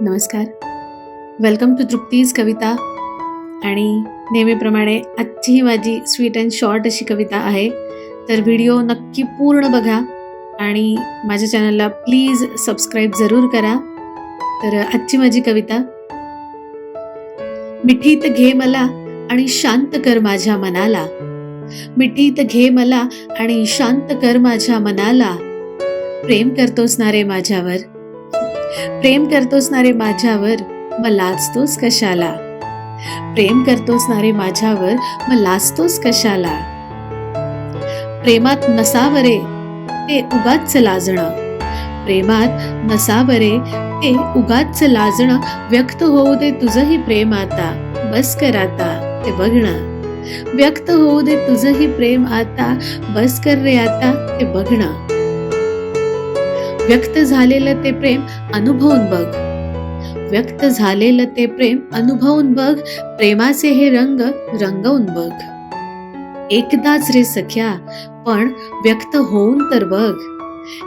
नमस्कार. Welcome to Trupti's कविता. आणि नेहमीप्रमाणे आजची ही माझी स्वीट अँड शॉर्ट अशी कविता आहे. तर व्हिडिओ नक्की पूर्ण बघा आणि माझ्या चॅनलला प्लीज सबस्क्राईब जरूर करा. तर आजची माझी कविता. मिठीत घे मला आणि शांत कर माझ्या मनाला. मिठीत घे मला आणि शांत कर माझ्या मनाला. प्रेम करतोस ना रे माझ्यावर, प्रेम करतोस ना रे माझ्यावर, मग लाजतोस कशाला. प्रेम करतोस ना रे माझ्यावर, मग लाजतोस कशाला. प्रेमात नसावरे ते उगाच लाजणं, प्रेमात नसावरे ते उगाच लाजणं. व्यक्त होऊ दे तुझंही प्रेम आता, बस कर आता ते बघणं. व्यक्त होऊ दे तुझंही प्रेम आता, बस कर रे आता ते बघणं. व्यक्त झालेलं ते प्रेम अनुभवून बघ, व्यक्त झालेलं ते प्रेम अनुभवून बघ. प्रेमाचे हे रंग रंगवून बघ. एकदाच रे सख्या पण व्यक्त होऊन तर बघ,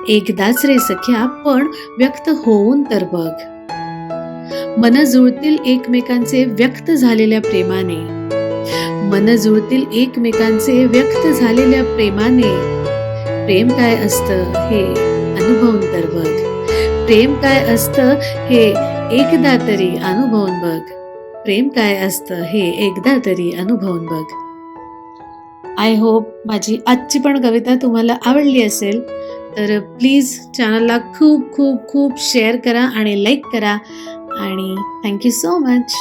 एकदाच रे सख्या पण व्यक्त होऊन तर बघ. मन जुळतील एकमेकांचे व्यक्त झालेल्या प्रेमाने, मन जुळतील एकमेकांचे व्यक्त झालेल्या प्रेमाने. प्रेम काय असतं हे अनुभवून तर बघ, प्रेम काय असतं हे एकदा तरी अनुभवून बघ. प्रेम काय असतं हे एकदा तरी अनुभवून बघ. आय होप माझी आजची पण कविता तुम्हाला आवडली असेल. तर प्लीज चॅनलला खूप खूप खूप शेअर करा आणि लाईक करा. आणि थँक्यू सो मच.